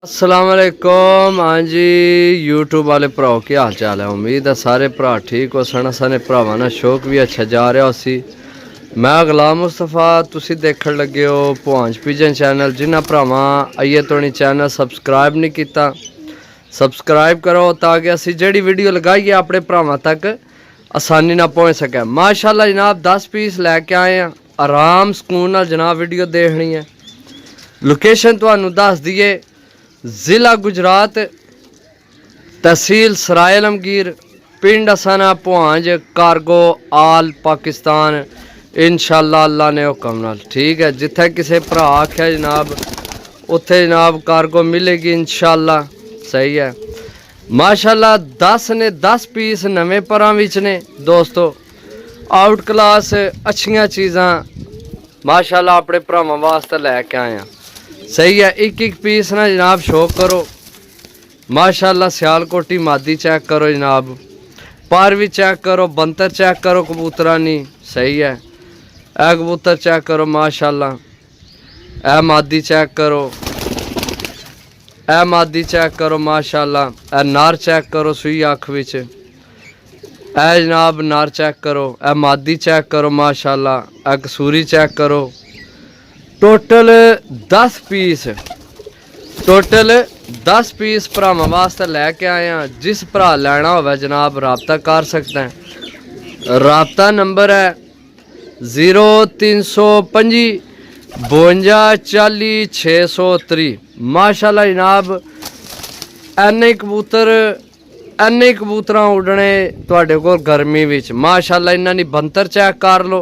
अस्सलाम वालेकुम। हाँ जी यूट्यूब वाले भराओ की हाल चाल है। उम्मीद है सारे भरा ठीक हो सन। सारे भरावां दा शौक भी अच्छा जा रहा उसी। मैं गुलाम मुस्तफा, तुसी देखण लगे हो भुआंज पिजन चैनल। जिन्हां भरावां अइये तोड़ी चैनल सबसक्राइब नहीं किया, सबसक्राइब करो ताकि असी जेड़ी वीडियो लगाइए अपने भरावां तक आसानी ना पहुँच सके। माशाल्लाह जनाब 10 पीस लैके आए हैं। आराम सुकून नाल जनाब वीडियो देखनी है। लोकेशन तुहानू दस दीए, ज़िला गुजरात, तहसील सराय आलमगीर, पिंड असाना भुआंज, कारगो आल पाकिस्तान। इंशाअल्लाह अल्लाह ने हुक्म नाल ठीक है। जिथे किसी भरा आख्या जनाब उत्थे जनाब कारगो मिलेगी इंशाअल्लाह। सही है माशाअल्लाह। 10 ने 10 पीस नवे परां विच ने दोस्तों। आउट क्लास अच्छियां चीज़ां माशाअल्लाह अपने भरावां वास्ते लैके आए हैं। सही है। एक पीस ना जनाब शो करो माशाअल्लाह। सियालकोटी मादी चेक करो जनाब, पर भी चेक करो, बंतर चेक करो कबूतरा नहीं। सही है। ए कबूतर चेक करो माशाअल्लाह। ए मादी चेक करो, ए मादी चेक करो माशाअल्लाह। ए नार चेक करो सुई अख विच। ए जनाब नार चेक करो। ए मादी चेक करो माशाअल्लाह। ए कसूरी चेक करो। टोटल 10 पीस, टोटल 10 पीस भरावां वास्ते लैके आए हैं। जिस भरा लैना होवे जनाब रबता कर सकते हैं। रबता नंबर है 0325 52 40 630। माशाअल्लाह जनाब एने कबूतर उड़ने तुहाडे कोल गर्मी विच। माशाअल्लाह इन्हां दी बंतर चेक कर लो।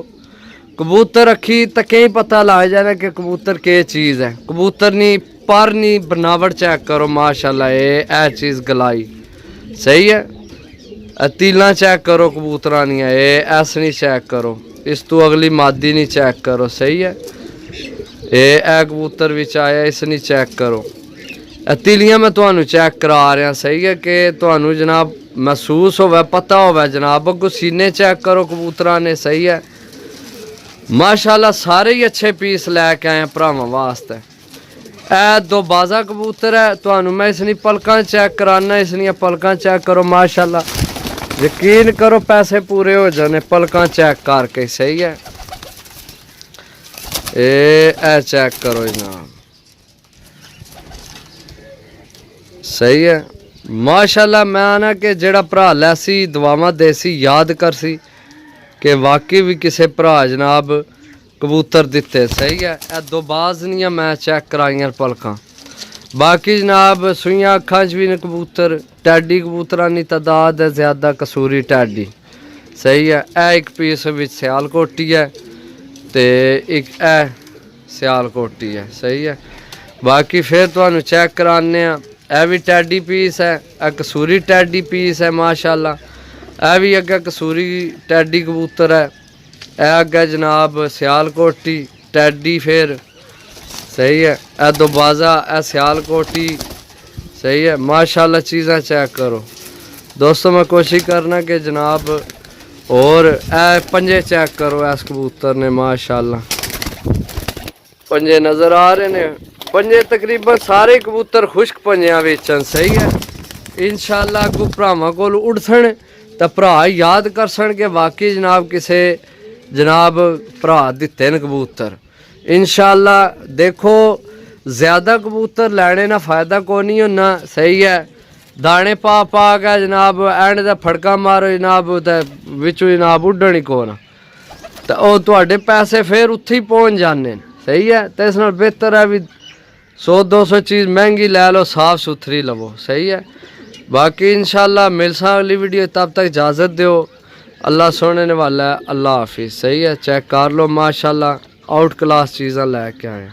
कबूतर रखी तो कहीं पता लग जाना कि कबूतर के चीज़ है। कबूतर नहीं पर नहीं बनावट चेक करो माशाल्लाह। ये चीज़ गलाई सही है। तीला चेक करो कबूतरा दियां। ये ऐस नहीं चेक करो। इस तो अगली मादी नहीं चेक करो। सही है। ये कबूतर विच आया इस नहीं चेक करो। तीलियां मैं तुहानू चेक करा रहा। सही है कि तुहानू जनाब महसूस होवे पता होवे जनाब। अगों सीने चेक करो कबूतरा ने। सही है माशाल्लाह। सारे ही अच्छे पीस लैके आए भरावां वास्ते। ए दो बाजा कबूतर है। तुहानू मैं इसनी पलकां चेक कराना। इसनियां पलकां चेक करो माशाल्लाह। यकीन करो पैसे पूरे हो जाने पलकां चेक करके। सही है। ए चेक करो जनाब। सही है माशाल्लाह। मैं आना कि जेड़ा भरा लैसी दुआवां देसी याद करसी कि वाकई भी किसी भरा जनाब कबूतर दिते। सही है। ए दो बाज नहीं मैं चेक कराइया पलकां। बाकी जनाब सुइयां अखां च भी ने कबूतर। टैडी कबूतरां दी तादाद है ज़्यादा, कसूरी टैडी। सही है। ए एक पीस विच सियालकोटी है तो एक ए सियालकोटी है। सही है। बाकी फिर तुहानू चेक कराने। ए भी टैडी पीस है, ए कसूरी टैडी पीस है माशाल्लाह। ए भी अगे कसूरी टैडी कबूतर है। ए अगे जनाब सियालकोटी टैडी फिर। सही है। ए दो बाजा ए सियालकोटी। सही है माशाल्लाह। चीज़ां चेक करो दोस्तों। मैं कोशिश करना कि जनाब और ए पंजे चेक करो इस कबूतर ने माशाल्लाह। पंजे नज़र आ रहे ने। पंजे तकरीबन सारे कबूतर खुश्क पंजियां वेचन। सही है। इंशाअल्लाह अगू भरावां कोल उड़सन तो भरा याद कर सन कि वाकई जनाब किसे जनाब भरा दिते न कबूतर। इंशाअल्लाह देखो ज़्यादा कबूतर लैने ना फ़ायदा को नहीं होना। सही है। दाने पा के जनाब एंड दा फड़का मारो जनाब तो विचों जनाब उड्डण ही को ना तो वह तुहाडे पैसे फिर उत्थे ही पहुँच जाने। सही है। तो इस नाल बेहतर है भी 100-200 चीज़ महंगी लै लो, साफ सुथरी लवो। सही है। बाकी इंशाअल्लाह मिलसा अगली वीडियो। तब तक इजाज़त दो। अल्लाह सुनने वाला है। अल्लाह हाफिज़। सही है। चेक कर लो माशाअल्लाह आउट क्लास चीज़ां लैके आए।